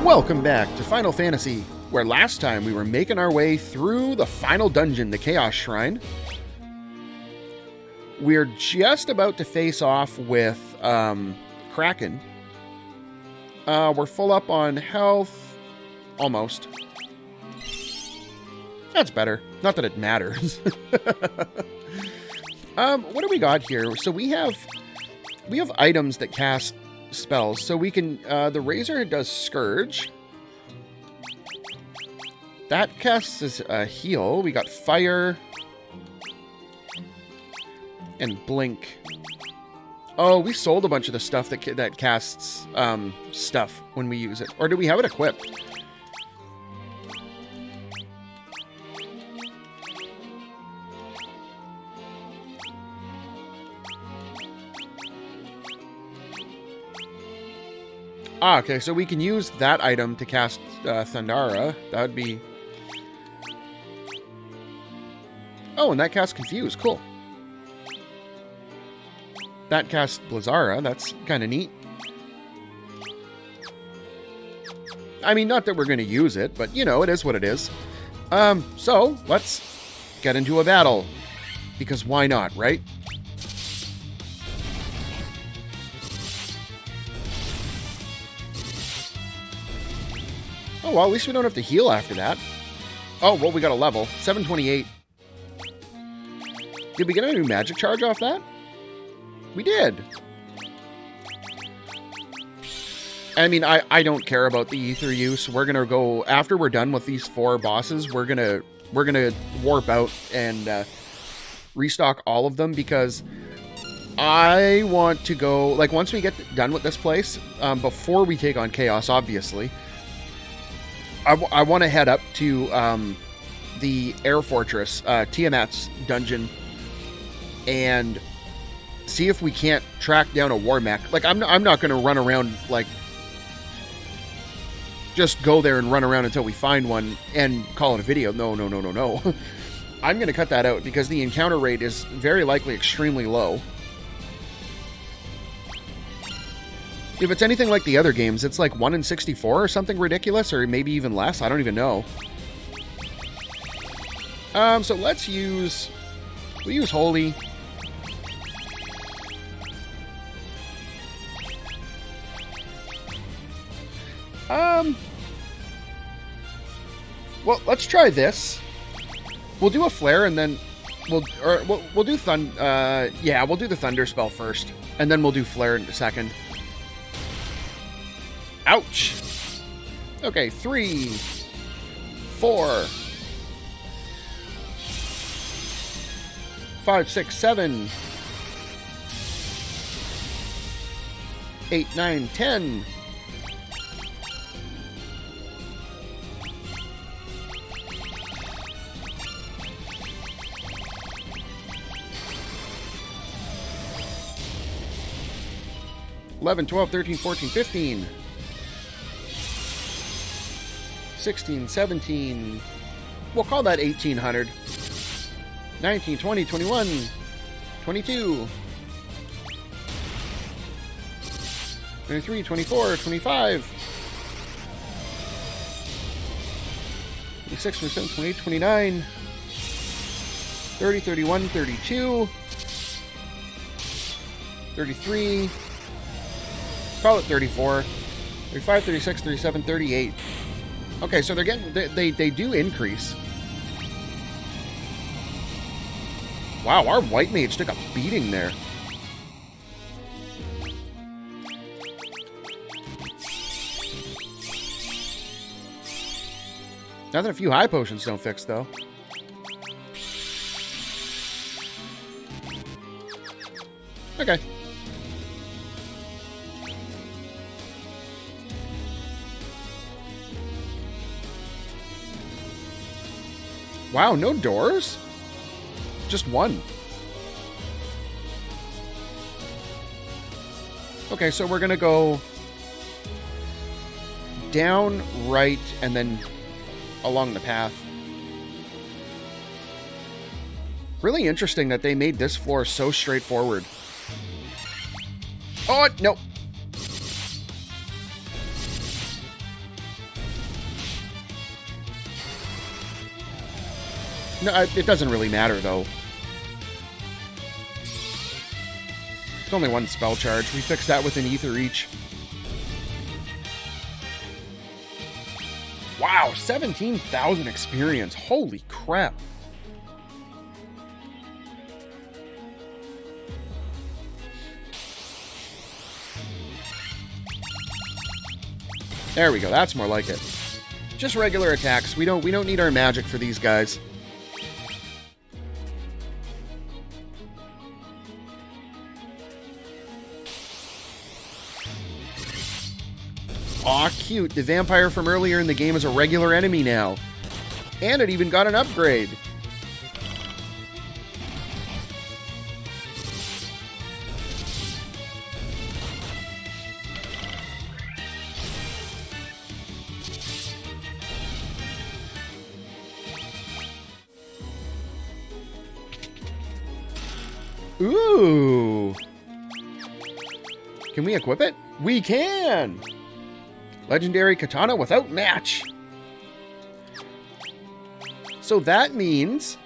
Welcome back to Final Fantasy, where last time we were making our way through the final dungeon, the Chaos Shrine. We're just about to face off with Kraken. We're full up on health. Almost. That's better. Not that it matters. What do we got here? So we have items that cast spells. So we can, the Razor does Scourge. That casts as a heal. We got Fire. And Blink. Oh, we sold a bunch of the stuff that casts stuff when we use it. Or do we have it equipped? Ah, okay, so we can use that item to cast Thundara. That would be... Oh, and that casts Confuse. Cool. That casts Blizzara. That's kind of neat. I mean, not that we're going to use it, but, you know, it is what it is. So, let's get into a battle. Because why not, right? Oh, well, at least we don't have to heal after that. Oh, well, we got a level. 728. Did we get a new magic charge off that? We did. I mean, I don't care about the ether use. We're going to go, after we're done with these 4 bosses, we're going to warp out and restock all of them because I want to go, like, once we get done with this place, before we take on Chaos, obviously, I want to head up to the Air Fortress, Tiamat's dungeon, and see if we can't track down a WARMECH. Like, I'm not going to run around, like, just go there and run around until we find one and call it a video. No. I'm going to cut that out because the encounter rate is very likely extremely low. If it's anything like the other games, it's like 1 in 64 or something ridiculous, or maybe even less. I don't even know. So we'll use Holy. Well, let's try this. We'll do a flare and then we'll do we'll do the thunder spell first, and then we'll do flare in a second. Ouch. Okay, 3, 4, 5, 6, 7, 8, 9, 10. $11, $12, $13, $14, $15. 16, 17, we'll call that 1800. 19, 20, 21, 22, 23, 24, 25, 26, 27, 28, 29, 30, 31, 32, 33, call it 34, 35, 36, 37, 38. Okay, so they're getting, they do increase. Wow, our white mage took a beating there. Nothing a few high potions don't fix, though. Okay. Wow, no doors? Just one. Okay, so we're gonna go down, right, and then along the path. Really interesting that they made this floor so straightforward. Oh, no. No, it doesn't really matter, though. It's only one spell charge. We fixed that with an ether each. Wow, 17,000 experience. Holy crap. There we go. That's more like it. Just regular attacks. We don't need our magic for these guys. Aw, cute. The vampire from earlier in the game is a regular enemy now. And it even got an upgrade. Ooh. Can we equip it? We can! Legendary katana without match. So that means...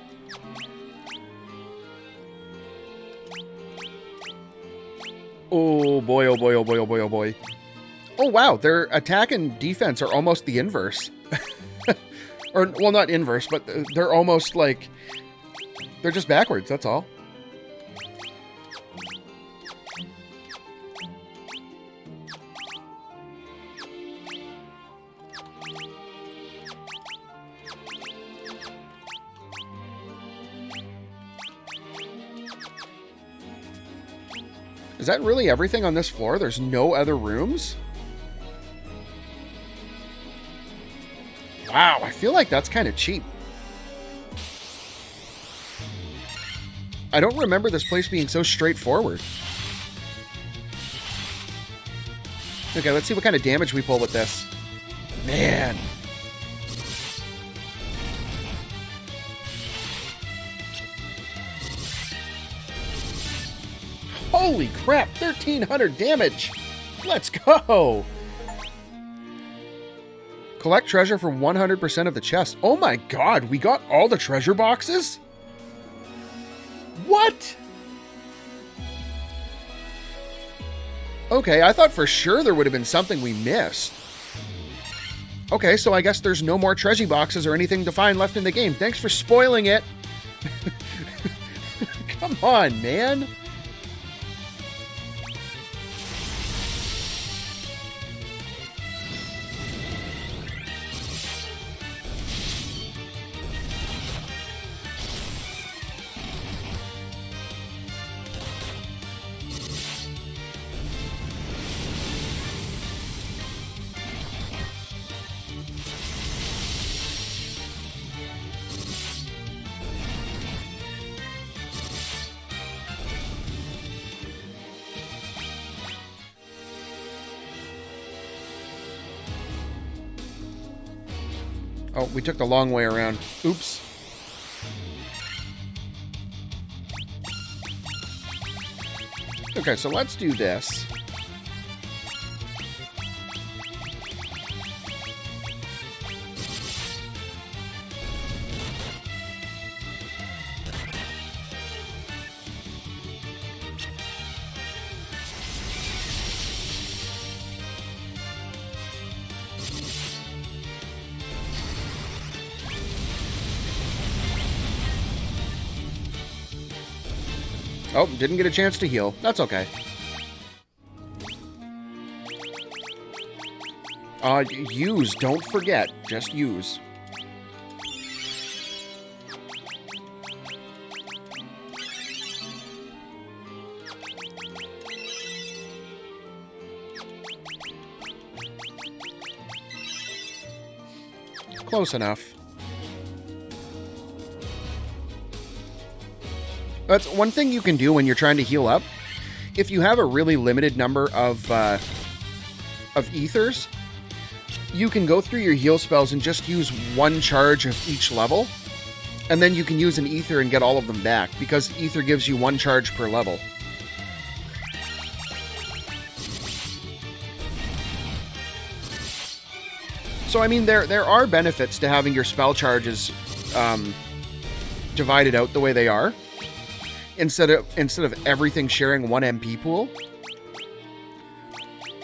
Oh boy, oh boy, oh boy, oh boy, oh boy. Oh wow, their attack and defense are almost the inverse. Or, well, not inverse, but they're almost like... They're just backwards, that's all. Is that really everything on this floor? There's no other rooms? Wow, I feel like that's kind of cheap. I don't remember this place being so straightforward. Okay, let's see what kind of damage we pull with this. Man. Holy crap, 1,300 damage! Let's go! Collect treasure from 100% of the chest. Oh my god, we got all the treasure boxes? What? Okay, I thought for sure there would have been something we missed. Okay, so I guess there's no more treasure boxes or anything to find left in the game. Thanks for spoiling it. Come on, man. Oh, we took the long way around. Oops. Okay, so let's do this. Oh, didn't get a chance to heal. That's okay. Use. Don't forget. Just use. Close enough. That's one thing you can do when you're trying to heal up. If you have a really limited number of ethers, you can go through your heal spells and just use one charge of each level, and then you can use an ether and get all of them back, because ether gives you one charge per level. So, I mean, there are benefits to having your spell charges divided out the way they are, instead of everything sharing one MP pool.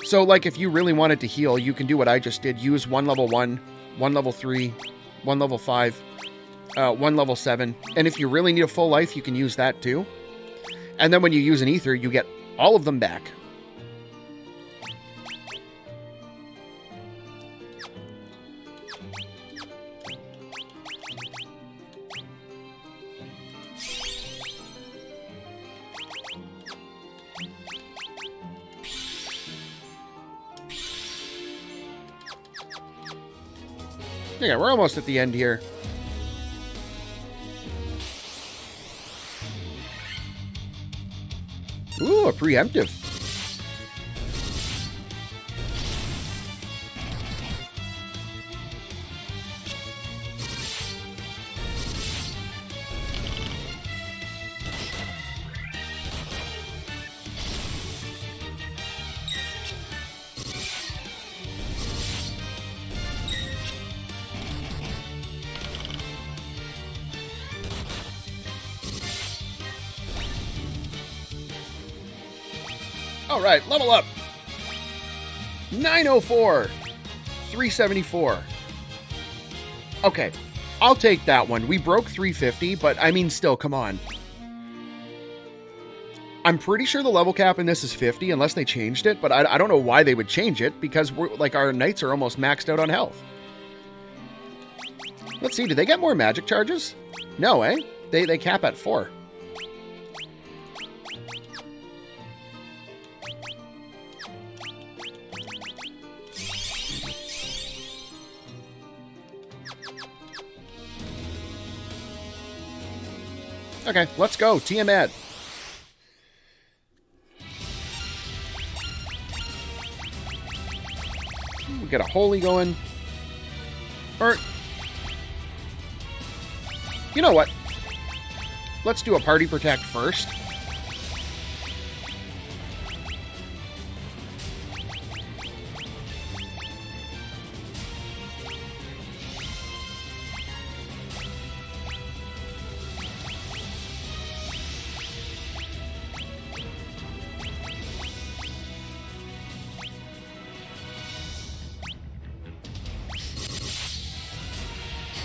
So, like, if you really wanted to heal, you can do what I just did. Use one level 1, one level 3, one level 5, one level 7. And if you really need a full life, you can use that too. And then when you use an ether, you get all of them back. Yeah, we're almost at the end here. Ooh, a preemptive. All right, level up. 904. 374. Okay, I'll take that one. We broke 350, but I mean, still, come on. I'm pretty sure the level cap in this is 50, unless they changed it, but I don't know why they would change it, because we're like, our knights are almost maxed out on health. Let's see, do they get more magic charges? No, eh? They cap at 4. Okay, let's go. Tiamat. We got a holy going. Or, you know what? Let's do a party protect first.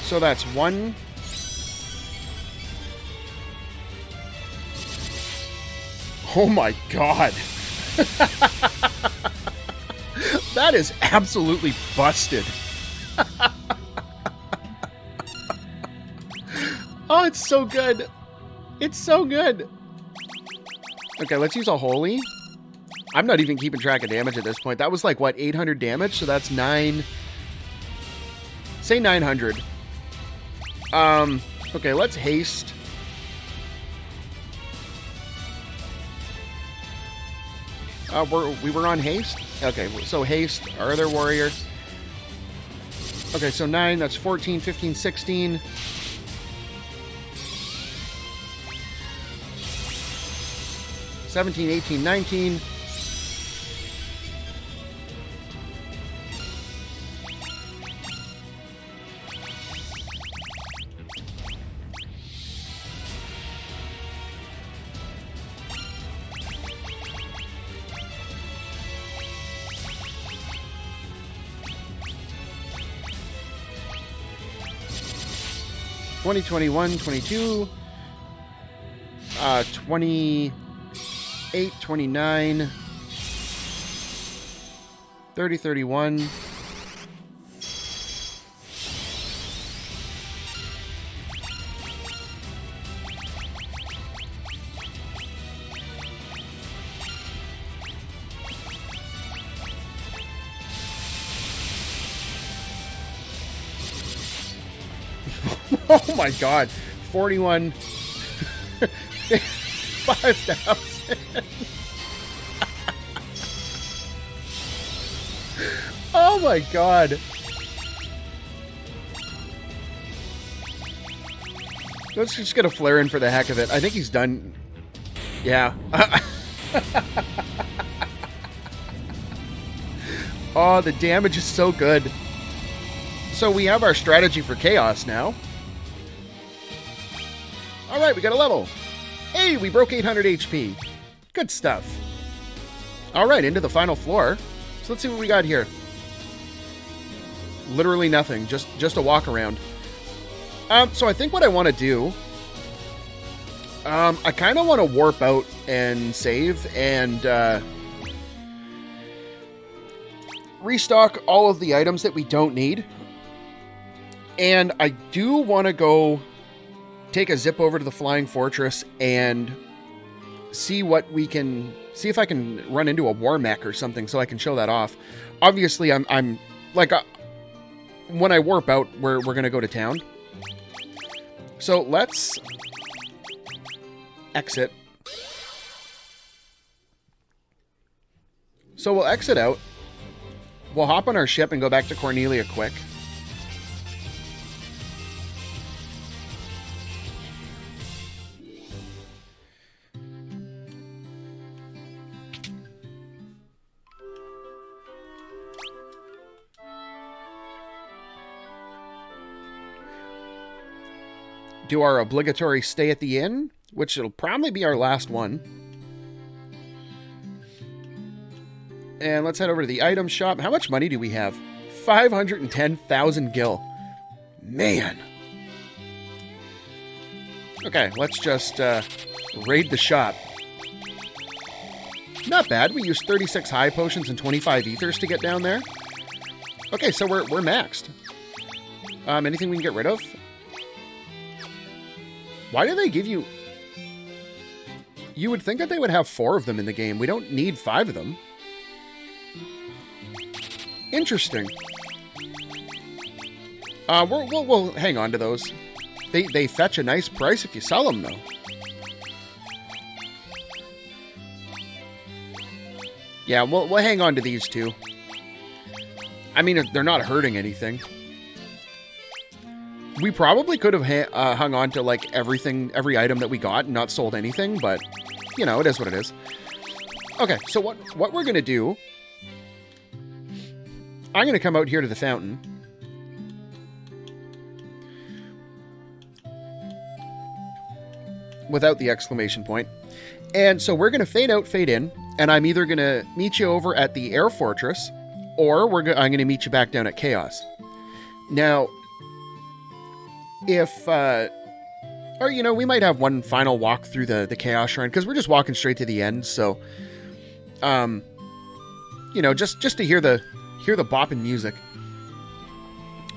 So that's 1. Oh my god. That is absolutely busted. Oh, it's so good. It's so good. Okay, let's use a holy. I'm not even keeping track of damage at this point. That was like, what, 800 damage? So that's 9... Say 900. Okay, let's haste. We were on haste? Okay, so haste, our other warrior. Okay, so 9, that's 14, 15, 16. $17, $18, $19. $20, $21, $22, 28, 29, 30, 31. Oh my god. 41. 5,000. Oh my god. Let's just get a flare in for the heck of it. I think he's done. Yeah. Oh, the damage is so good. So we have our strategy for chaos now. All right, we got a level. Hey, we broke 800 HP. Good stuff. All right, into the final floor. So let's see what we got here. Literally nothing, just a walk around. So I think what I want to do, I kind of want to warp out and save and restock all of the items that we don't need. And I do want to go take a zip over to the Flying Fortress and see what we can, see if I can run into a WARMECH or something so I can show that off. Obviously, I'm like, when I warp out, we're going to go to town. So let's exit. So we'll exit out. We'll hop on our ship and go back to Cornelia quick. Do our obligatory stay at the inn, which it'll probably be our last one. And let's head over to the item shop. How much money do we have? 510,000 gil. Man. Okay, let's just raid the shop. Not bad. We used 36 high potions and 25 ethers to get down there. Okay, so we're maxed. Anything we can get rid of? Why do they give you... You would think that they would have 4 of them in the game. We don't need 5 of them. Interesting. We'll hang on to those. They fetch a nice price if you sell them, though. Yeah, we'll hang on to these two. I mean, they're not hurting anything. We probably could have hung on to, like, every item that we got and not sold anything, but, you know, it is what it is. Okay, so what we're going to do... I'm going to come out here to the fountain. Without the exclamation point. And so we're going to fade out, fade in, and I'm either going to meet you over at the Air Fortress, or I'm going to meet you back down at Chaos. Now... If, or, you know, we might have one final walk through the Chaos Shrine, because we're just walking straight to the end, so, you know, just to hear the bopping music.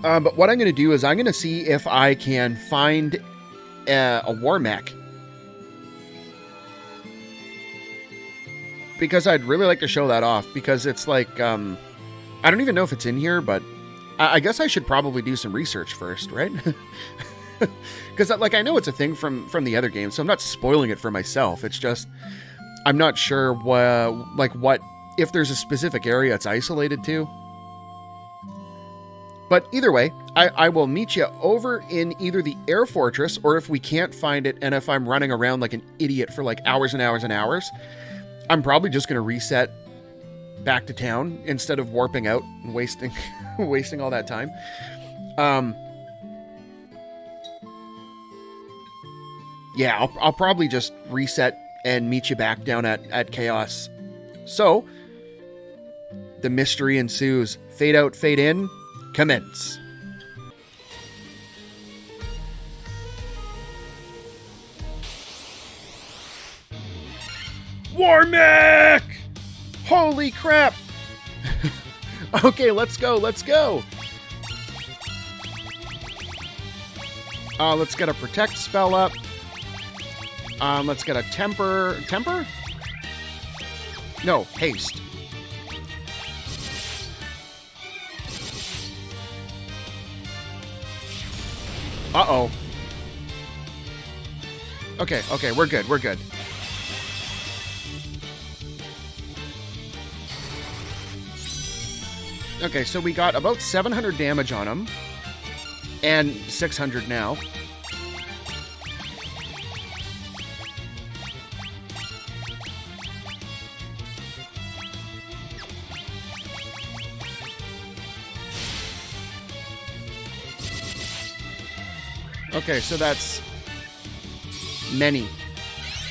But what I'm going to do is I'm going to see if I can find a WARMECH. Because I'd really like to show that off, because it's like, I don't even know if it's in here, but I guess I should probably do some research first, right? Because, like, I know it's a thing from the other games, so I'm not spoiling it for myself. It's just, I'm not sure what, if there's a specific area it's isolated to. But either way, I will meet you over in either the Air Fortress, or if we can't find it, and if I'm running around like an idiot for like hours and hours and hours, I'm probably just going to reset back to town instead of warping out and wasting all that time. Yeah, I'll probably just reset and meet you back down at Chaos. So, the mystery ensues. Fade out, fade in, commence. WARMECH! Holy crap! Okay, let's go, let's go! Let's get a protect spell up. Let's get a temper... Temper? No, haste. Uh-oh. Okay, we're good, we're good. Okay, so we got about 700 damage on him. And 600 now. Okay, so that's Many.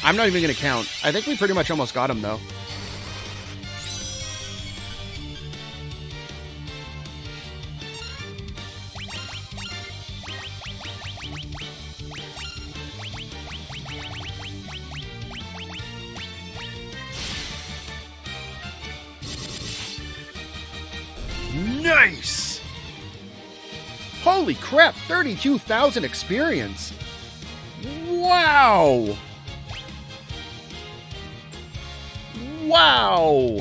I'm not even going to count. I think we pretty much almost got him, though. Nice! Holy crap, 32,000 experience. Wow! Wow!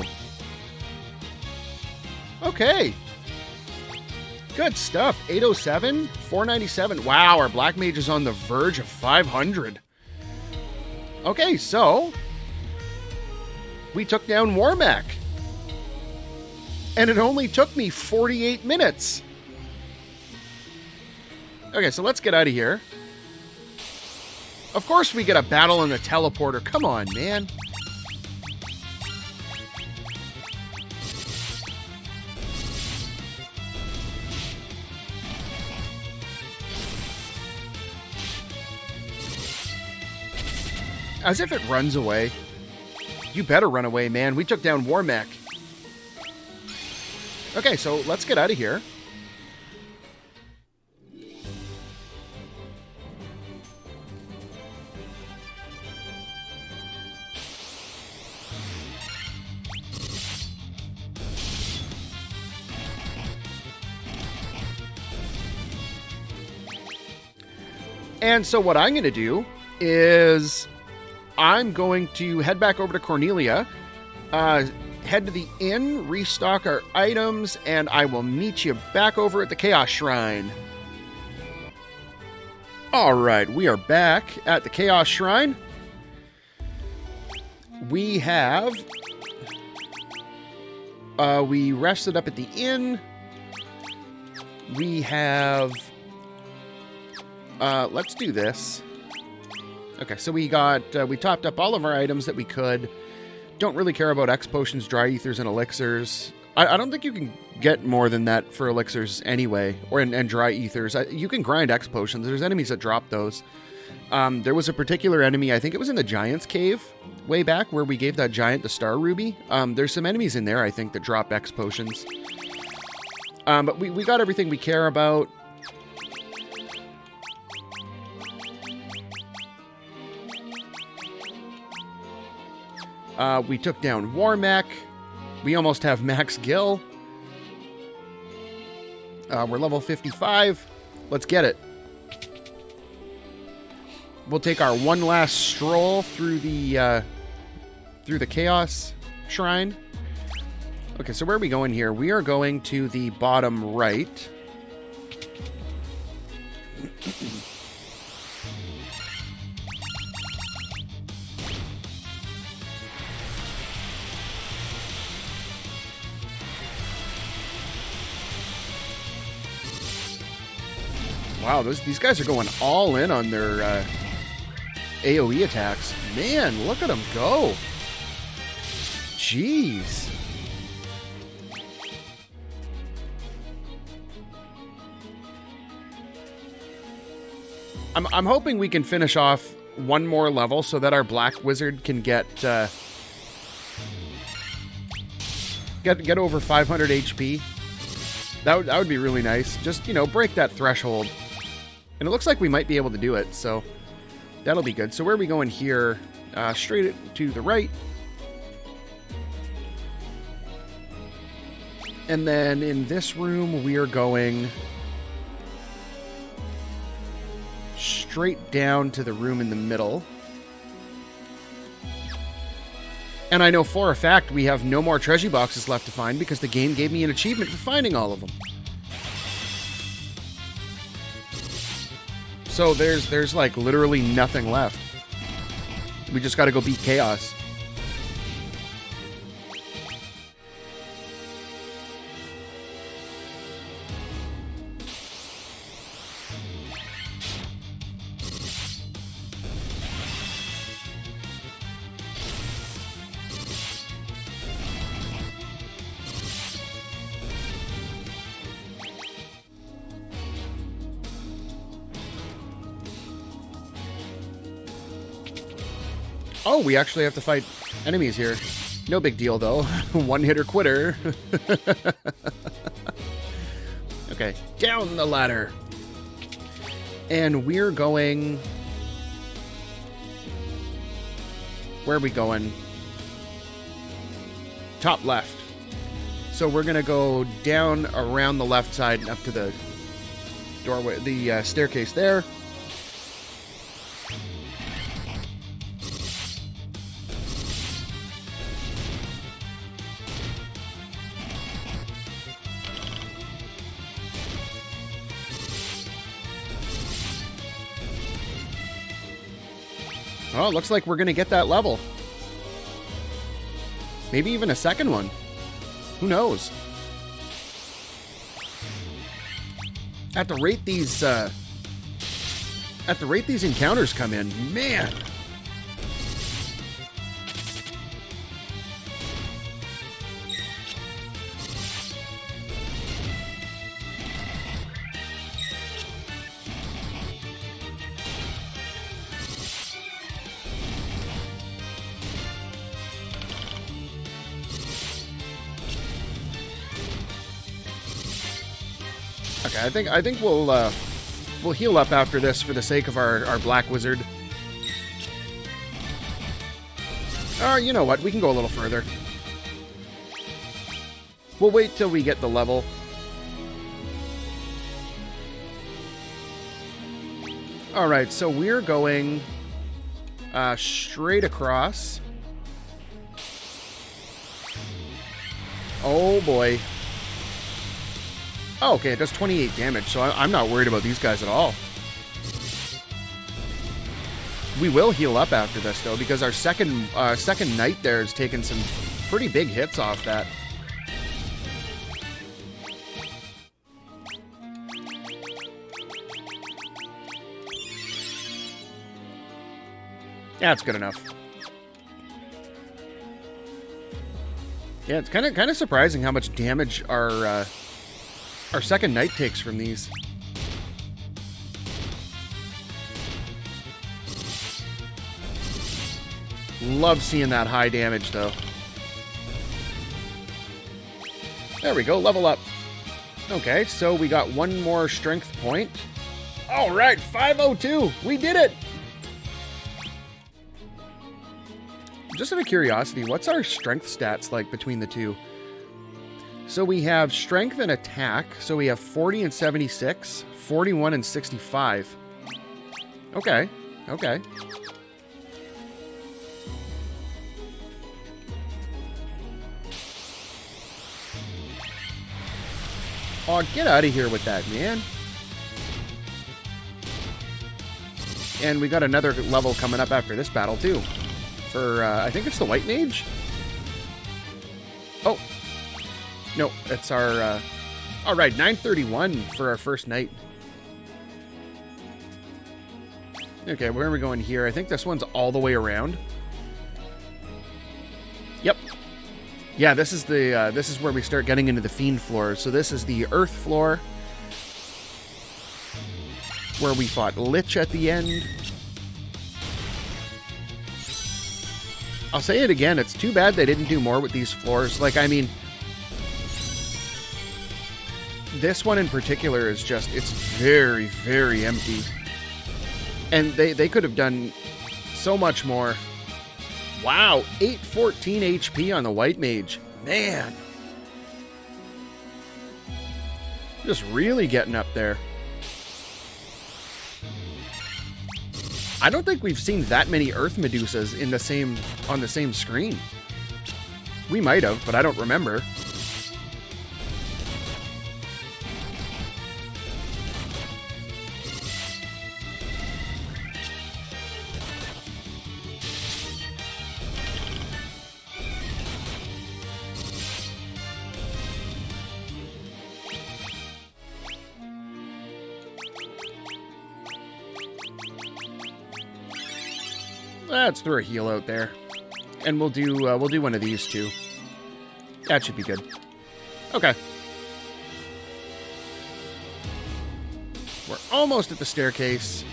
Okay. Good stuff. 807, 497. Wow, our Black Mage is on the verge of 500. Okay, so we took down WARMECH. And it only took me 48 minutes. Okay, so let's get out of here. Of course we get a battle in the teleporter. Come on, man. As if it runs away. You better run away, man. We took down WARMECH. Okay, so let's get out of here. And so what I'm going to do is I'm going to head back over to Cornelia, head to the inn, restock our items, and I will meet you back over at the Chaos Shrine. Alright, we are back at the Chaos Shrine. We have... we rested up at the inn. We have... let's do this. Okay, so we got... we topped up all of our items that we could. Don't really care about X potions, dry ethers, and elixirs. I don't think you can get more than that for elixirs anyway, or and dry ethers. You can grind X potions. There's enemies that drop those. There was a particular enemy, I think it was in the Giant's Cave way back, where we gave that giant the Star Ruby. There's some enemies in there, I think, that drop X potions. But we got everything we care about. We took down WARMECH. We almost have max gil. We're level 55. Let's get it. We'll take our one last stroll through the Chaos Shrine. Okay, so where are we going here? We are going to the bottom right. Wow, these guys are going all in on their AoE attacks. Man, look at them go. Jeez. I'm hoping we can finish off one more level so that our Black Wizard can get over 500 HP. That would be really nice. Just, you know, break that threshold. And it looks like we might be able to do it, so that'll be good. So where are we going here? Straight to the right. And then in this room, we are going straight down to the room in the middle. And I know for a fact we have no more treasure boxes left to find because the game gave me an achievement for finding all of them. So there's like literally nothing left. We just gotta go beat Chaos. Oh, we actually have to fight enemies here. No big deal, though. One-hitter quitter. Okay, down the ladder. And we're going... Where are we going? Top left. So we're going to go down around the left side and up to the doorway, the staircase there. Oh, it looks like we're going to get that level. Maybe even a second one. Who knows? At the rate these encounters come in, man. Okay, I think we'll heal up after this for the sake of our black wizard. You know what? We can go a little further. We'll wait till we get the level. All right, so we're going straight across. Oh boy. Oh, okay, it does 28 damage, so I'm not worried about these guys at all. We will heal up after this, though, because our second knight there has taken some pretty big hits off that. Yeah, it's good enough. Yeah, it's kind of surprising how much damage our second knight takes from these. Love seeing that high damage, though. There we go, level up. Okay, so we got one more strength point. All right, 502. We did it. Just out of curiosity, what's our strength stats like between the two? So we have strength and attack. So we have 40 and 76, 41 and 65. Okay, okay. Oh, get out of here with that, man. And we got another level coming up after this battle, too. For, I think it's the White Mage? Oh. No, it's our, all right, 931 for our first night. Okay, where are we going here? I think this one's all the way around. Yep. Yeah, this is the, this is where we start getting into the Fiend floor. So this is the Earth floor, where we fought Lich at the end. I'll say it again, it's too bad they didn't do more with these floors. Like, I mean, this one in particular is just, it's very, very empty. And they could have done so much more. Wow, 814 HP on the White Mage. Man. Just really getting up there. I don't think we've seen that many Earth Medusas in the same, on the same screen. We might have, but I don't remember. Let's throw a heal out there, and we'll do one of these two. That should be good. Okay, we're almost at the staircase.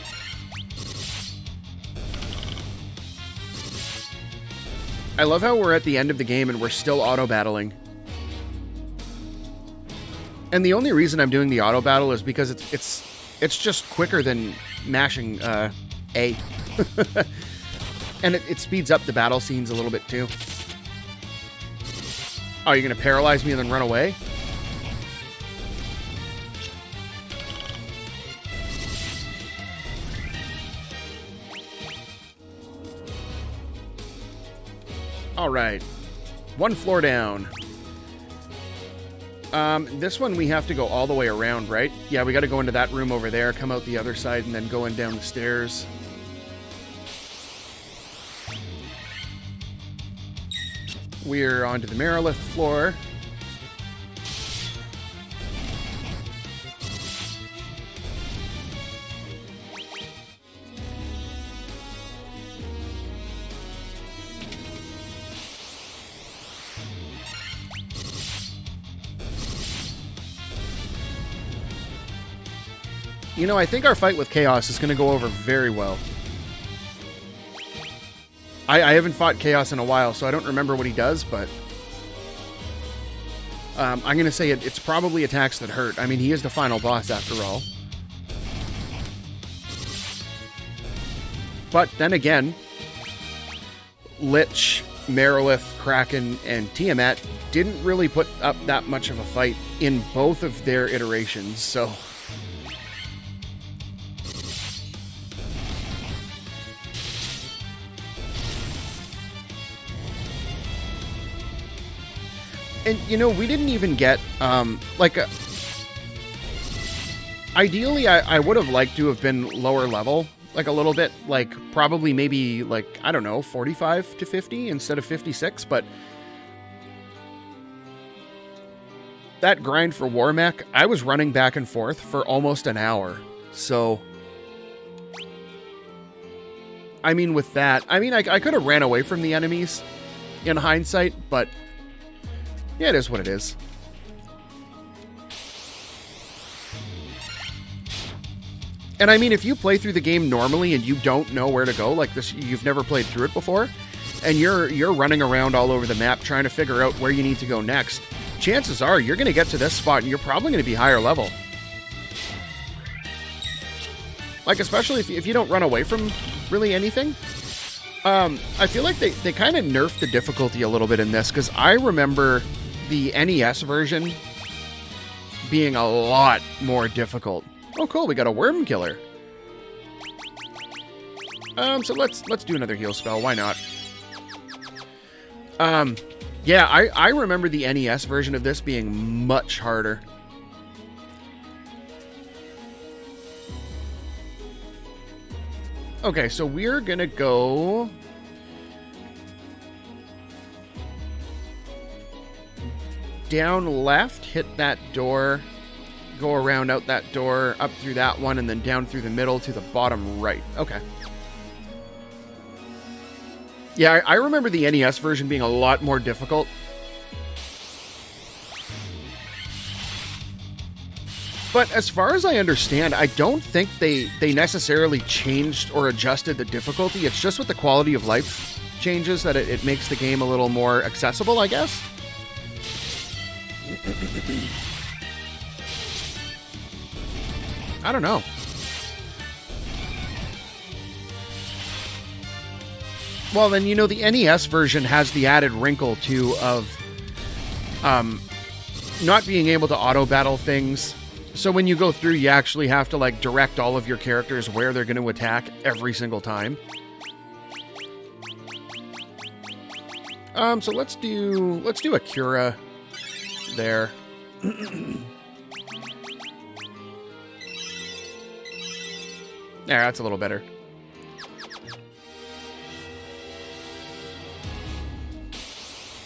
I love how we're at the end of the game and we're still auto-battling. And the only reason I'm doing the auto-battle is because it's just quicker than mashing A. And it speeds up the battle scenes a little bit too. Oh, you're going to paralyze me and then run away? All right. One floor down. This one we have to go all the way around, right? Yeah, we got to go into that room over there, come out the other side, and then go in down the stairs. We're onto the Merilith floor. You know, I think our fight with Chaos is going to go over very well. I haven't fought Chaos in a while, so I don't remember what he does, but I'm going to say it's probably attacks that hurt. I mean, he is the final boss after all. But then again, Lich, Merilith, Kraken, and Tiamat didn't really put up that much of a fight in both of their iterations, so... And, you know, we didn't even get, ideally, I would have liked to have been lower level, like a little bit, like, probably maybe, like, I don't know, 45 to 50 instead of 56, but that grind for WARMECH, I was running back and forth for almost an hour, so... I mean, with that, I mean, I could have ran away from the enemies in hindsight, but... yeah, it is what it is. And I mean, if you play through the game normally and you don't know where to go, like this, you've never played through it before, and you're running around all over the map trying to figure out where you need to go next, chances are you're going to get to this spot and you're probably going to be higher level. Like, especially if you don't run away from really anything. I feel like they kind of nerfed the difficulty a little bit in this, because I remember the NES version being a lot more difficult. Oh, cool, we got a worm killer. So let's do another heal spell, why not? Yeah, I remember the NES version of this being much harder. Okay, so we're gonna go... down left, hit that door, go around out that door, up through that one, and then down through the middle to the bottom right. Okay. Yeah, I remember the NES version being a lot more difficult. But as far as I understand, I don't think they necessarily changed or adjusted the difficulty. It's just with the quality of life changes that it makes the game a little more accessible, I guess. I don't know. Well, then, you know, the NES version has the added wrinkle, too, of not being able to auto-battle things. So when you go through, you actually have to, like, direct all of your characters where they're going to attack every single time. So let's do a Cura there. There, that's a little better.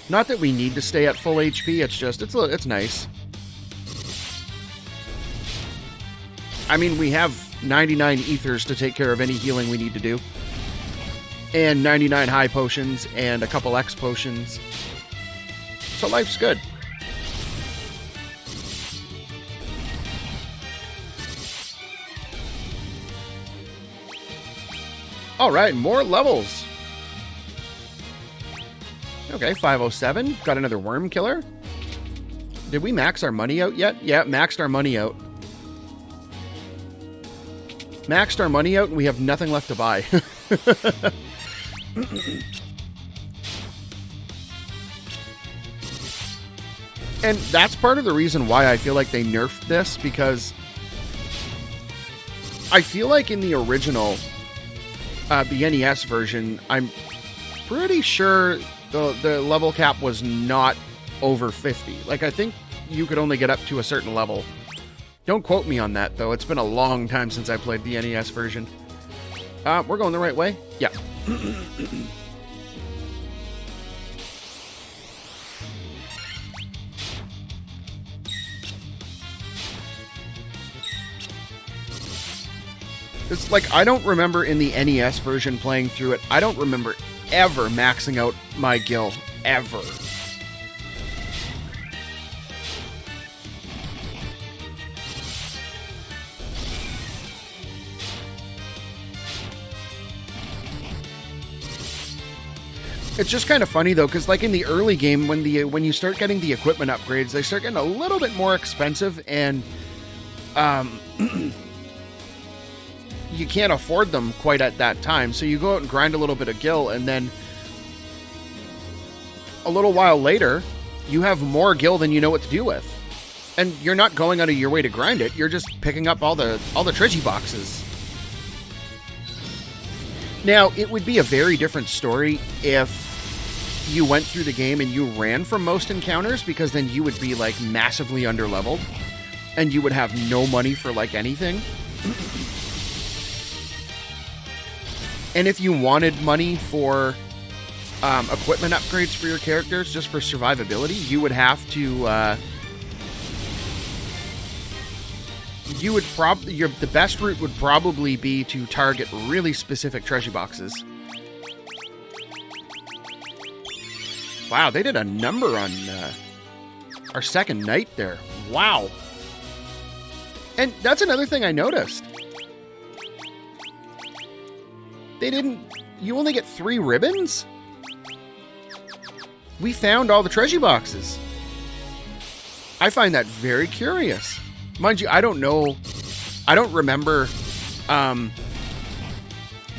Not that we need to stay at full HP, it's just, it's nice. I mean, we have 99 ethers to take care of any healing we need to do. And 99 high potions and a couple X potions. So life's good. Alright, more levels. Okay, 507. Got another worm killer. Did we max our money out yet? Yeah, maxed our money out. Maxed our money out and we have nothing left to buy. And that's part of the reason why I feel like they nerfed this, because I feel like in the original, the NES version, I'm pretty sure the level cap was not over 50. Like, I think you could only get up to a certain level. Don't quote me on that, though. It's been a long time since I played the NES version. We're going the right way? Yeah. It's like, I don't remember in the NES version playing through it, I don't remember ever maxing out my gil. Ever. It's just kind of funny though, because like in the early game, when you start getting the equipment upgrades, they start getting a little bit more expensive, and you can't afford them quite at that time. So you go out and grind a little bit of gil, and then a little while later, you have more gil than you know what to do with, and you're not going out of your way to grind it. You're just picking up all the treasure boxes. Now, it would be a very different story if you went through the game and you ran from most encounters, because then you would be like massively underleveled and you would have no money for like anything. And if you wanted money for equipment upgrades for your characters just for survivability, you would have to the best route would probably be to target really specific treasure boxes. Wow, they did a number on our second night there. Wow. And that's another thing I noticed. You only get 3 ribbons? We found all the treasure boxes. I find that very curious. Mind you, I don't remember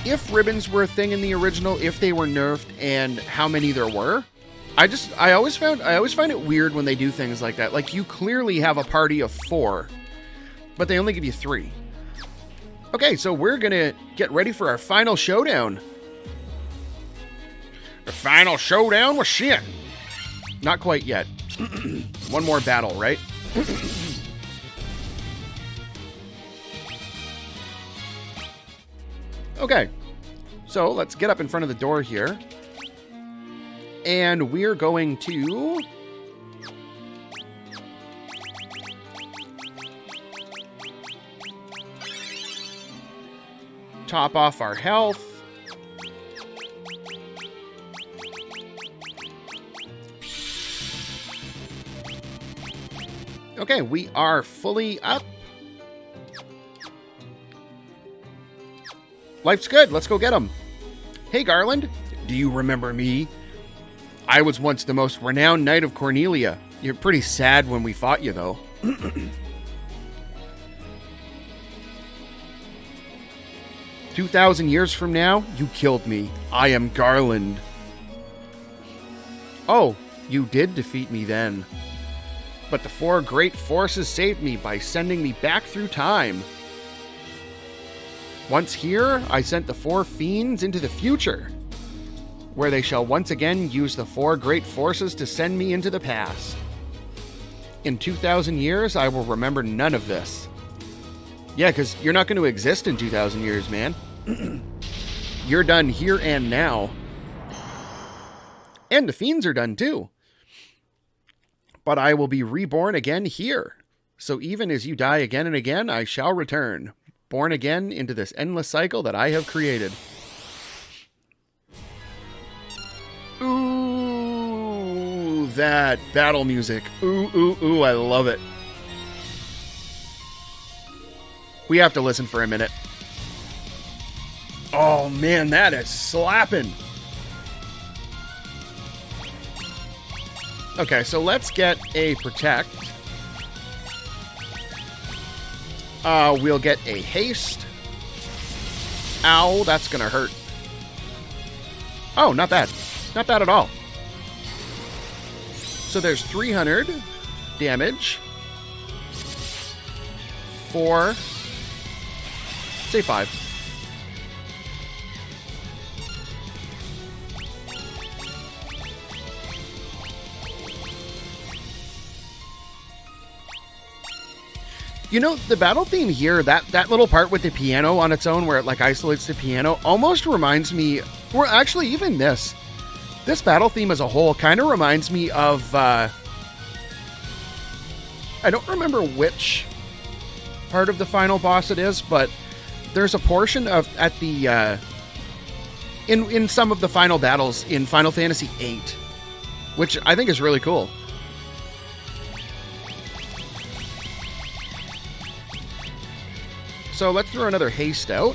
if ribbons were a thing in the original, if they were nerfed, and how many there were. I always find it weird when they do things like that. Like, you clearly have a party of 4, but they only give you 3. Okay, so we're gonna get ready for our final showdown. The final showdown with Shin. Not quite yet. One more battle, right? Okay, so let's get up in front of the door here. And we're going to top off our health. Okay, we are fully up. Life's good. Let's go get him. Hey, Garland. Do you remember me? I was once the most renowned knight of Cornelia. You're pretty sad when we fought you, though. 2,000 years from now, you killed me. I am Garland. Oh, you did defeat me then. But the 4 great forces saved me by sending me back through time. Once here, I sent the 4 fiends into the future, where they shall once again use the 4 great forces to send me into the past. In 2,000 years, I will remember none of this. Yeah, because you're not going to exist in 2,000 years, man. You're done here and now. And the fiends are done too. But I will be reborn again here. So even as you die again and again, I shall return, born again into this endless cycle that I have created. Ooh, that battle music. Ooh, ooh, ooh, I love it. We have to listen for a minute. Oh man, that is slapping. Okay, so let's get a protect. We'll get a haste. Ow, that's gonna hurt. Oh, not bad. Not bad at all. So there's 300 damage. 4. Say 5. You know, the battle theme here, that little part with the piano on its own where it like isolates the piano almost reminds me, or actually even this battle theme as a whole kind of reminds me of, I don't remember which part of the final boss it is, but there's a portion of, at the, in some of the final battles in Final Fantasy VIII, which I think is really cool. So let's throw another haste out.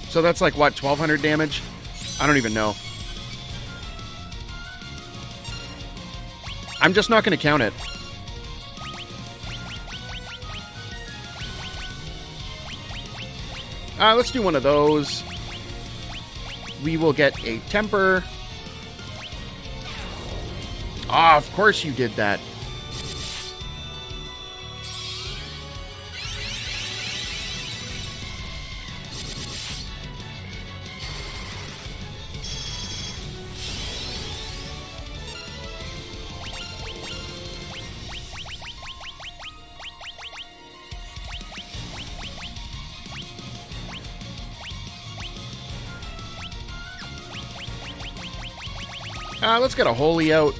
So that's like, what, 1,200 damage? I don't even know. I'm just not going to count it. Let's do one of those. We will get a temper. Ah, of course you did that. Let's get a holy out.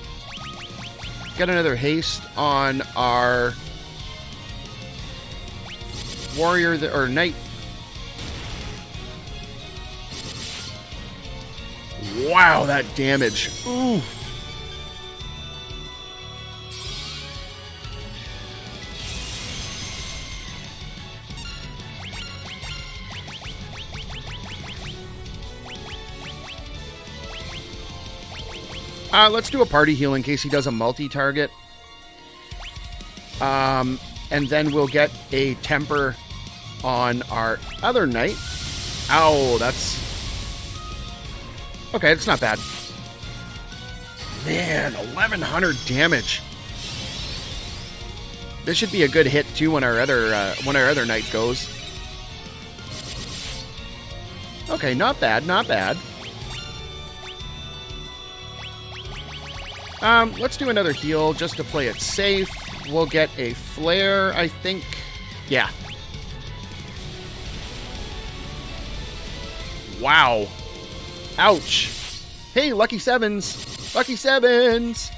Get another haste on our warrior or knight. Wow, that damage. Ooh. Let's do a party heal in case he does a multi-target. And then we'll get a temper on our other knight. Ow, that's... Okay, it's not bad. Man, 1,100 damage. This should be a good hit too when our other knight goes. Okay, not bad, not bad. Let's do another heal just to play it safe. We'll get a flare, I think. Yeah. Wow. Ouch. Hey, lucky sevens. Lucky sevens.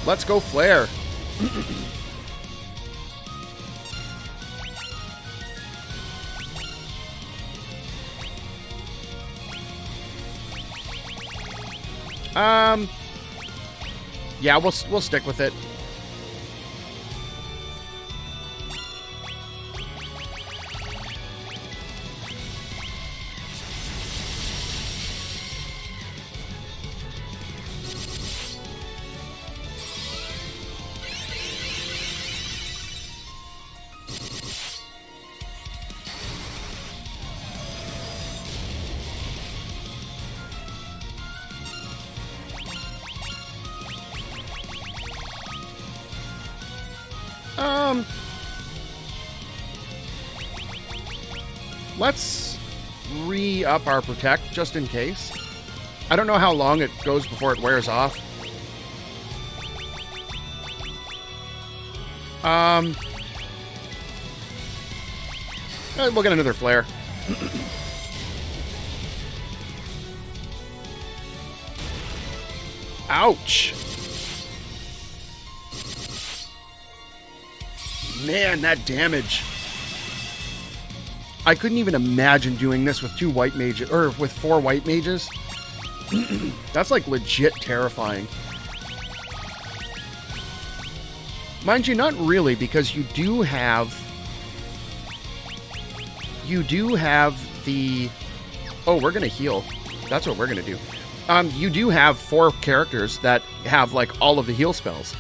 Let's go flare. Yeah, we'll stick with it. Let's re-up our protect just in case. I don't know how long it goes before it wears off. We'll get another flare. Ouch. Man, that damage. I couldn't even imagine doing this with 2 white mages, or with 4 white mages. That's like legit terrifying. Mind you, not really, because you do have the... Oh, we're going to heal. That's what we're going to do. You do have 4 characters that have, like, all of the heal spells.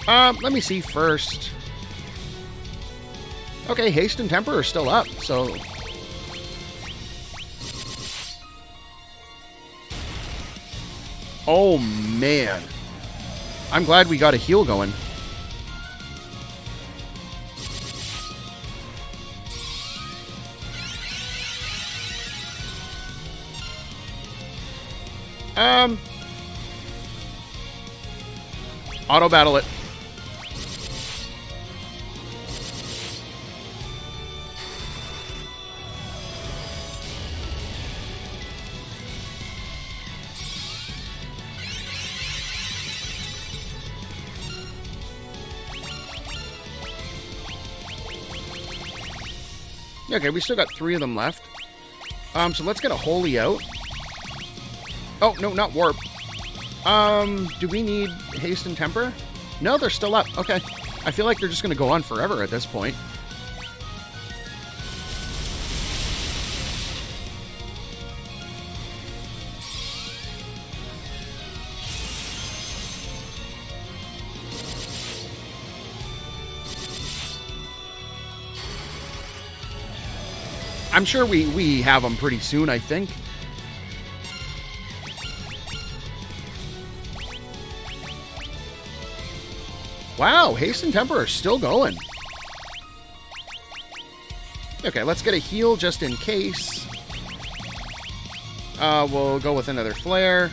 Let me see first. Okay, Haste and Temper are still up, so... Oh, man. I'm glad we got a heal going. Auto battle it. Okay, we still got 3 of them left. So let's get a Holy out. Oh, no, not Warp. Do we need Haste and Temper? No, they're still up. Okay. I feel like they're just going to go on forever at this point. I'm sure we have them pretty soon, I think. Wow, Haste and Temper are still going. Okay, let's get a heal just in case. We'll go with another Flare.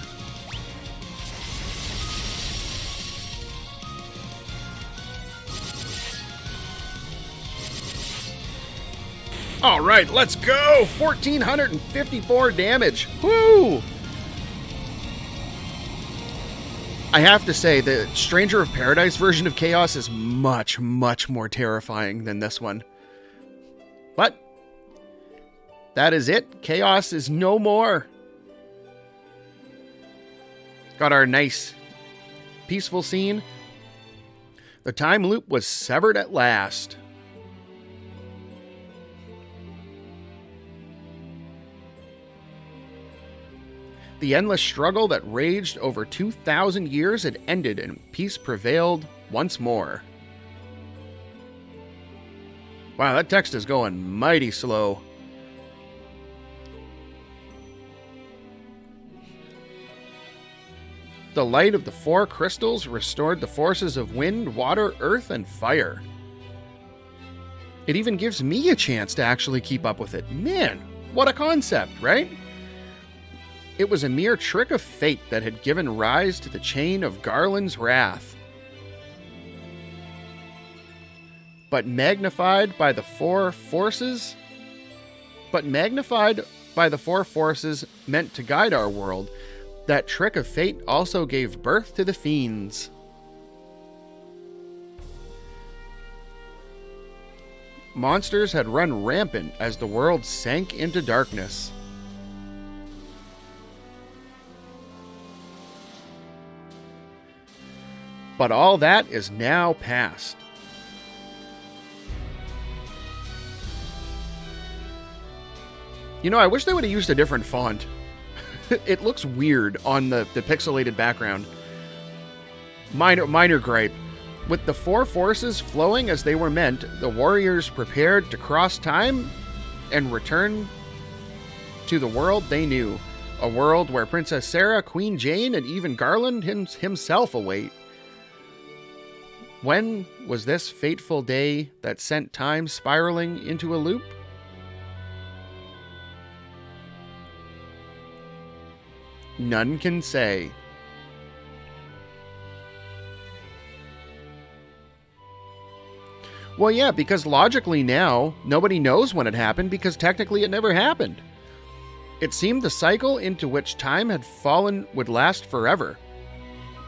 All right, let's go! 1,454 damage. Woo! I have to say, the Stranger of Paradise version of Chaos is much, much more terrifying than this one. But that is it. Chaos is no more. Got our nice, peaceful scene. The time loop was severed at last. The endless struggle that raged over 2,000 years had ended and peace prevailed once more. Wow, that text is going mighty slow. The light of the 4 crystals restored the forces of wind, water, earth, and fire. It even gives me a chance to actually keep up with it. Man, what a concept, right? It was a mere trick of fate that had given rise to the chain of Garland's wrath. But magnified by the 4 forces meant to guide our world, that trick of fate also gave birth to the fiends. Monsters had run rampant as the world sank into darkness. But all that is now past. You know, I wish they would have used a different font. It looks weird on the pixelated background. Minor gripe. With the 4 forces flowing as they were meant, the warriors prepared to cross time and return to the world they knew. A world where Princess Sarah, Queen Jane, and even Garland himself await. When was this fateful day that sent time spiraling into a loop? None can say. Well, yeah, because logically now, nobody knows when it happened because technically it never happened. It seemed the cycle into which time had fallen would last forever.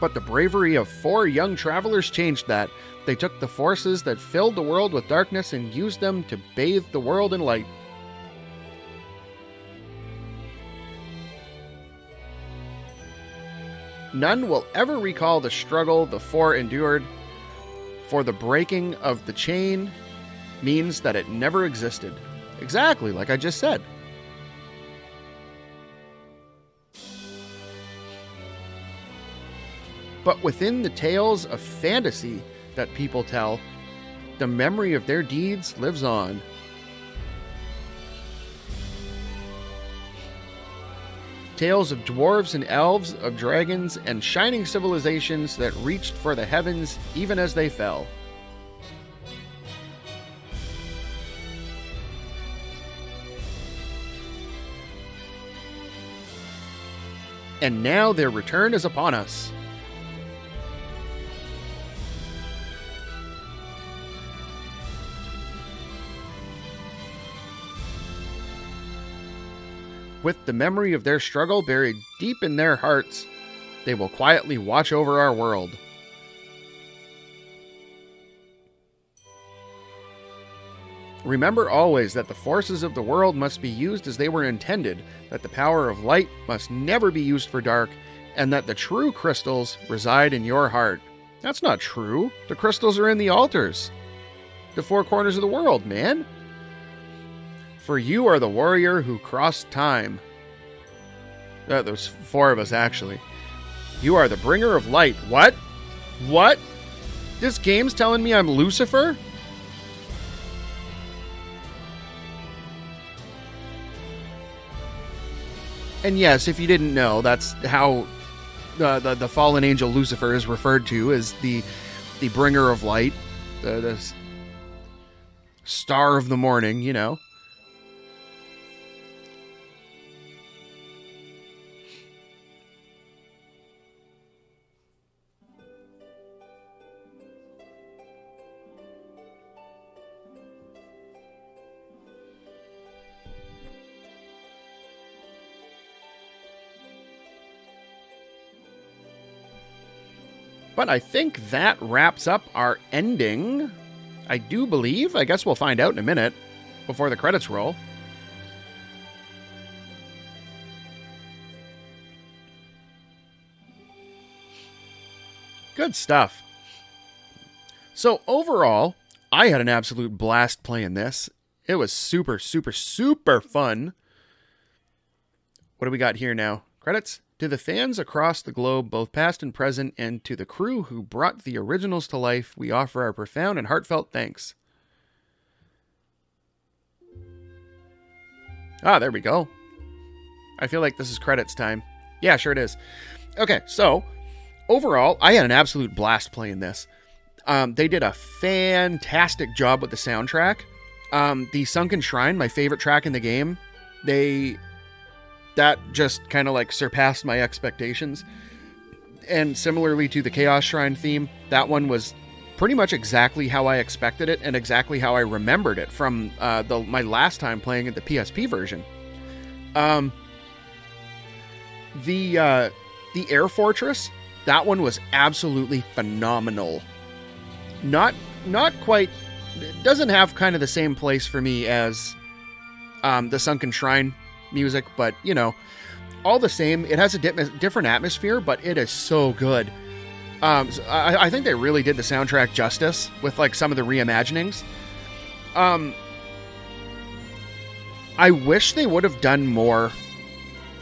But the bravery of 4 young travelers changed that. They took the forces that filled the world with darkness and used them to bathe the world in light. None will ever recall the struggle the four endured, for the breaking of the chain means that it never existed. Exactly, like I just said. But within the tales of fantasy that people tell, the memory of their deeds lives on. Tales of dwarves and elves, of dragons and shining civilizations that reached for the heavens even as they fell. And now their return is upon us. With the memory of their struggle buried deep in their hearts, they will quietly watch over our world. Remember always that the forces of the world must be used as they were intended, that the power of light must never be used for dark, and that the true crystals reside in your heart. That's not true. The crystals are in the altars. The four corners of the world, man. For you are the warrior who crossed time. There's four of us, actually. You are the bringer of light. What? What? This game's telling me I'm Lucifer? And yes, if you didn't know, that's how the fallen angel Lucifer is referred to, as the bringer of light, the star of the morning, you know. But I think that wraps up our ending. I do believe. I guess we'll find out in a minute before the credits roll. Good stuff. So overall, I had an absolute blast playing this. It was super, super, super fun. What do we got here now? Credits? To the fans across the globe, both past and present, and to the crew who brought the originals to life, we offer our profound and heartfelt thanks. Ah, there we go. I feel like this is credits time. Yeah, sure it is. Okay, so overall, I had an absolute blast playing this. They did a fantastic job with the soundtrack. The Sunken Shrine, my favorite track in the game, that just kind of like surpassed my expectations. And similarly to the Chaos Shrine theme, that one was pretty much exactly how I expected it and exactly how I remembered it from my last time playing it, the PSP version. The Air Fortress, that one was absolutely phenomenal. Not quite, it doesn't have kind of the same place for me as the Sunken Shrine music, but you know, all the same, it has a different atmosphere, but it is so good. So I think they really did the soundtrack justice with like some of the reimaginings. I wish they would have done more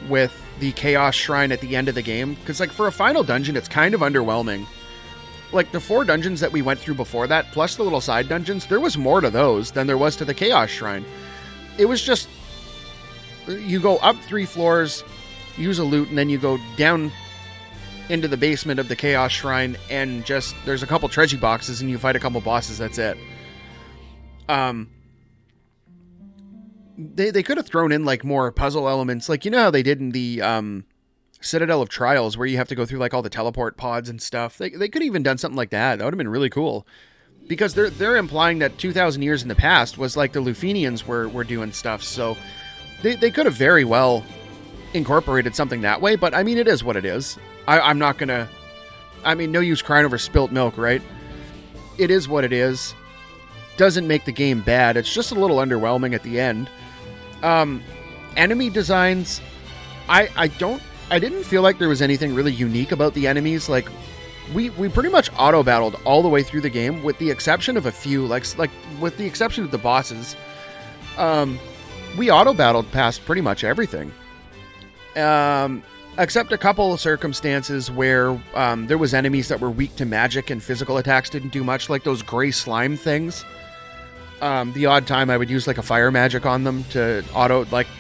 with the Chaos Shrine at the end of the game, because like for a final dungeon, it's kind of underwhelming. Like the 4 dungeons that we went through before that, plus the little side dungeons, there was more to those than there was to the Chaos Shrine. It was just, you go up 3 floors, use a loot, and then you go down into the basement of the Chaos Shrine, and just, there's a couple treasure boxes, and you fight a couple bosses, that's it. They could have thrown in, like, more puzzle elements, like, you know how they did in the, Citadel of Trials, where you have to go through, like, all the teleport pods and stuff. They could have even done something like that. That would have been really cool. Because they're implying that 2,000 years in the past was, like, the Lufenians were doing stuff, so they could have very well incorporated something that way, but I mean, it is what it is. I'm not gonna, I mean, no use crying over spilt milk, right? It is what it is. Doesn't make the game bad. It's just a little underwhelming at the end. Enemy designs, I I didn't feel like there was anything really unique about the enemies. Like, we pretty much auto-battled all the way through the game, with the exception of a few, like with the exception of the bosses. We auto-battled past pretty much everything. Except a couple of circumstances where there was enemies that were weak to magic and physical attacks didn't do much, like those gray slime things. The odd time I would use like a fire magic on them to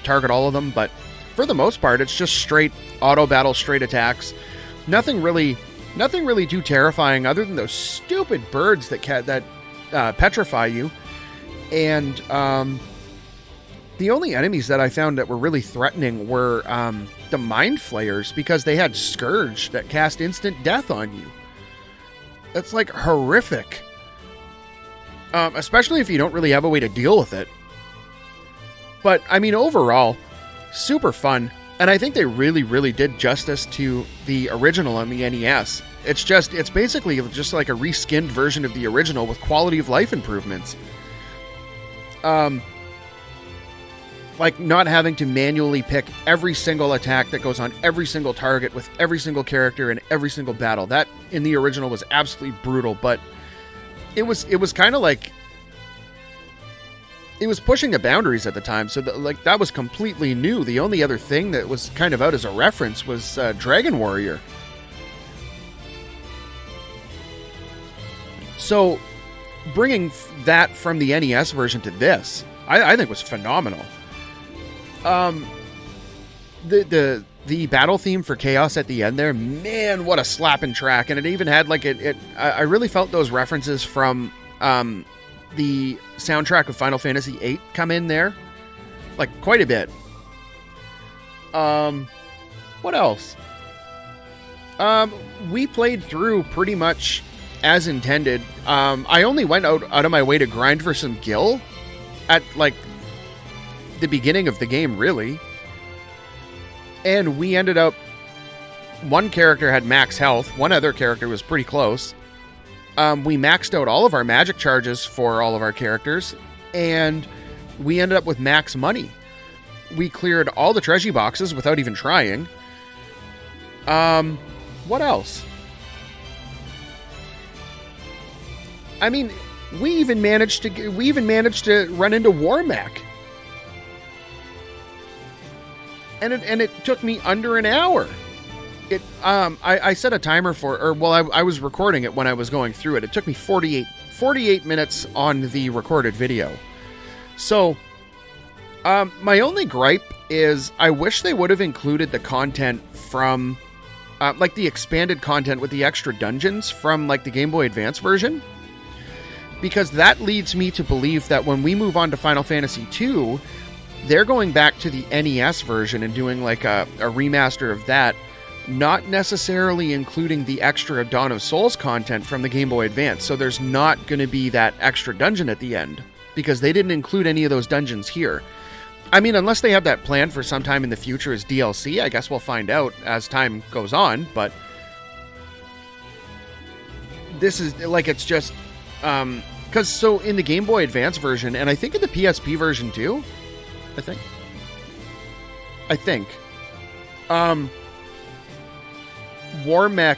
target all of them, but for the most part, it's just straight auto battle, straight attacks. Nothing really too terrifying, other than those stupid birds that petrify you. And the only enemies that I found that were really threatening were the Mind Flayers, because they had Scourge that cast instant death on you. That's like horrific. Especially if you don't really have a way to deal with it. But, I mean, overall, super fun. And I think they really, really did justice to the original on the NES. It's basically just like a reskinned version of the original with quality of life improvements. Like not having to manually pick every single attack that goes on every single target with every single character in every single battle. That in the original was absolutely brutal, but it was kind of like, it was pushing the boundaries at the time, so that was completely new. The only other thing that was kind of out as a reference was Dragon Warrior. So bringing that from the NES version to this, I think was phenomenal. The battle theme for Chaos at the end there, man, what a slapping track. And it even had like I really felt those references from the soundtrack of Final Fantasy VIII come in there, like quite a bit. What else? We played through pretty much as intended. I only went out of my way to grind for some gil at like the beginning of the game, really. And we ended up, one character had max health, one other character was pretty close. We maxed out all of our magic charges for all of our characters, and we ended up with max money. We cleared all the treasure boxes without even trying. What else? I mean, we even managed to run into WARMECH. And it took me under an hour. I set a timer for, I was recording it when I was going through it. It took me 48 minutes on the recorded video. So, my only gripe is I wish they would have included the content from, like the expanded content with the extra dungeons from like the Game Boy Advance version. Because that leads me to believe that when we move on to Final Fantasy II, they're going back to the NES version and doing like a remaster of that, not necessarily including the extra Dawn of Souls content from the Game Boy Advance. So there's not going to be that extra dungeon at the end, because they didn't include any of those dungeons here. I mean, unless they have that planned for sometime in the future as DLC, I guess we'll find out as time goes on, but this is like, it's just, because so in the Game Boy Advance version, and I think in the PSP version too, I think. WARMECH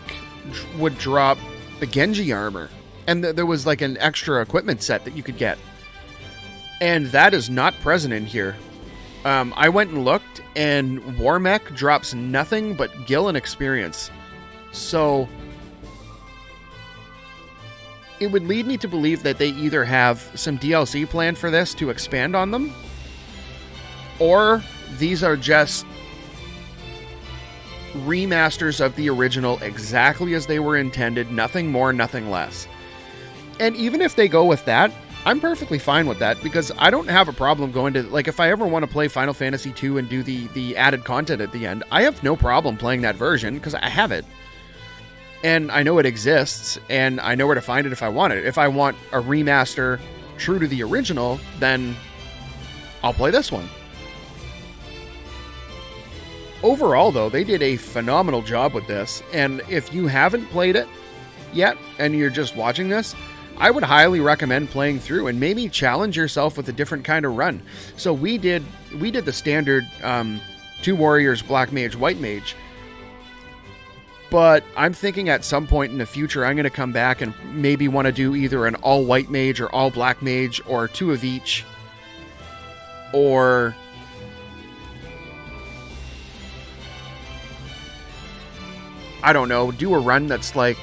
would drop the Genji armor, and there was like an extra equipment set that you could get. And that is not present in here. I went and looked, and WARMECH drops nothing but gil and experience. So it would lead me to believe that they either have some DLC planned for this to expand on them, or these are just remasters of the original exactly as they were intended, nothing more, nothing less. And even if they go with that, I'm perfectly fine with that, because I don't have a problem going to, like, if I ever want to play Final Fantasy II and do the added content at the end, I have no problem playing that version, because I have it. And I know it exists, and I know where to find it if I want it. If I want a remaster true to the original, then I'll play this one. Overall, though, they did a phenomenal job with this, and if you haven't played it yet, and you're just watching this, I would highly recommend playing through and maybe challenge yourself with a different kind of run. So we did the standard 2 warriors, black mage, white mage. But I'm thinking at some point in the future, I'm going to come back and maybe want to do either an all-white mage or all-black mage, or 2 of each. Or... I don't know, do a run that's like...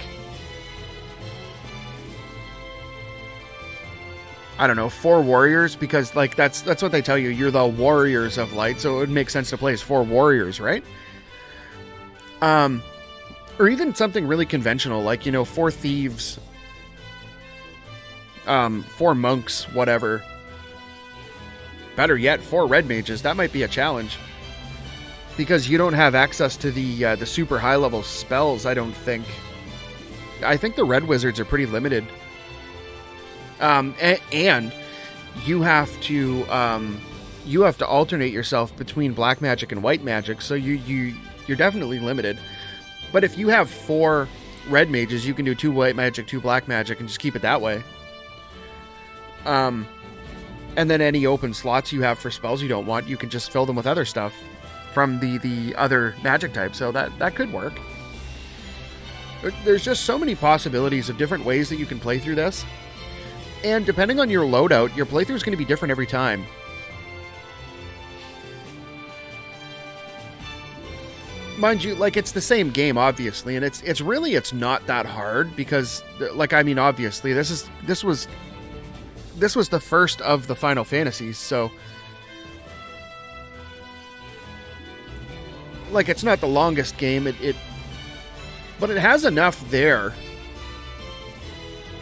I don't know, 4 warriors, because like that's what they tell you. You're the warriors of light, so it would make sense to play as 4 warriors, right? Or even something really conventional, like, 4 thieves, 4 monks, whatever. Better yet, 4 red mages. That might be a challenge, because you don't have access to the super high level spells. I don't think. I think the red wizards are pretty limited. And you have to alternate yourself between black magic and white magic, so you're definitely limited. But if you have 4 red mages, you can do 2 white magic, 2 black magic, and just keep it that way. And then any open slots you have for spells you don't want, you can just fill them with other stuff from the other magic type. So that could work. There's just so many possibilities of different ways that you can play through this. And depending on your loadout, your playthrough is going to be different every time. Mind you, like, it's the same game, obviously, and it's not that hard, because, like, I mean, obviously, this was the first of the Final Fantasies, so, like, it's not the longest game, but it has enough there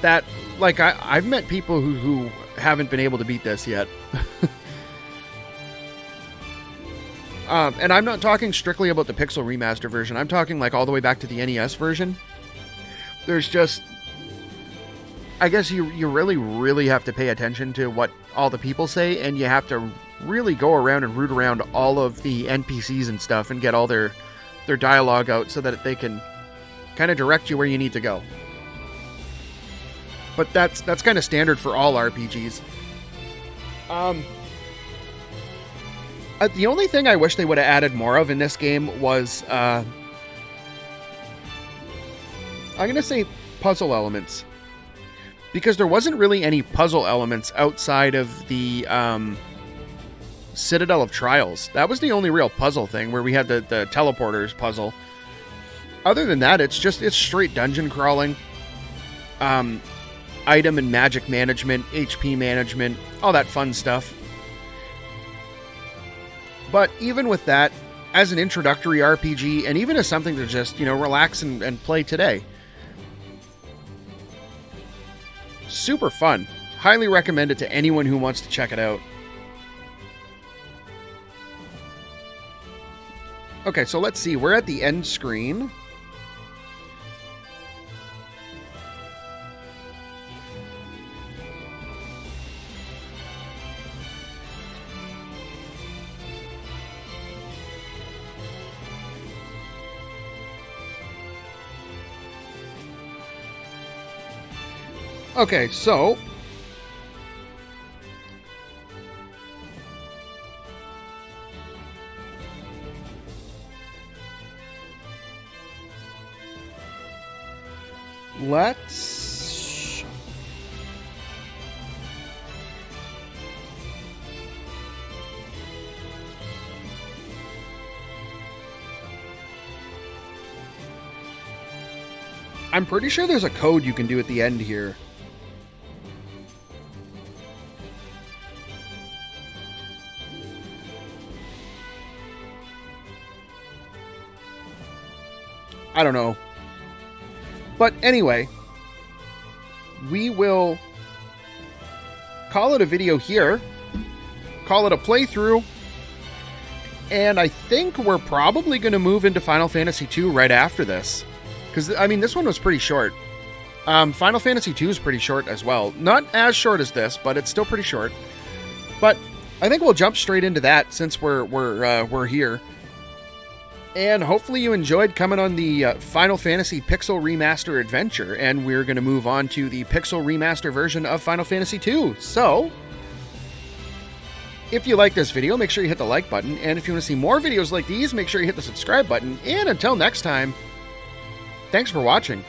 that, like, I've met people who haven't been able to beat this yet. And I'm not talking strictly about the Pixel Remaster version. I'm talking, like, all the way back to the NES version. There's just... I guess you really, really have to pay attention to what all the people say, and you have to really go around and root around all of the NPCs and stuff and get all their dialogue out so that they can kind of direct you where you need to go. But that's kind of standard for all RPGs. The only thing I wish they would have added more of in this game was, I'm going to say puzzle elements. Because there wasn't really any puzzle elements outside of the Citadel of Trials. That was the only real puzzle thing, where we had the teleporters puzzle. Other than that, it's straight dungeon crawling. Item and magic management, HP management, all that fun stuff. But even with that, as an introductory RPG, and even as something to just, relax and play today, super fun. Highly recommend it to anyone who wants to check it out. Okay, so let's see. We're at the end screen. Okay, so let's I'm pretty sure there's a code you can do at the end here. I don't know. But anyway, we will call it a video here. Call it a playthrough. And I think we're probably going to move into Final Fantasy II right after this. Because, I mean, this one was pretty short. Final Fantasy II is pretty short as well. Not as short as this, but it's still pretty short. But I think we'll jump straight into that since we're here. And hopefully you enjoyed coming on the Final Fantasy Pixel Remaster adventure, and we're going to move on to the Pixel Remaster version of Final Fantasy II. So, if you like this video, make sure you hit the like button, and if you want to see more videos like these, make sure you hit the subscribe button, and until next time, Thanks for watching.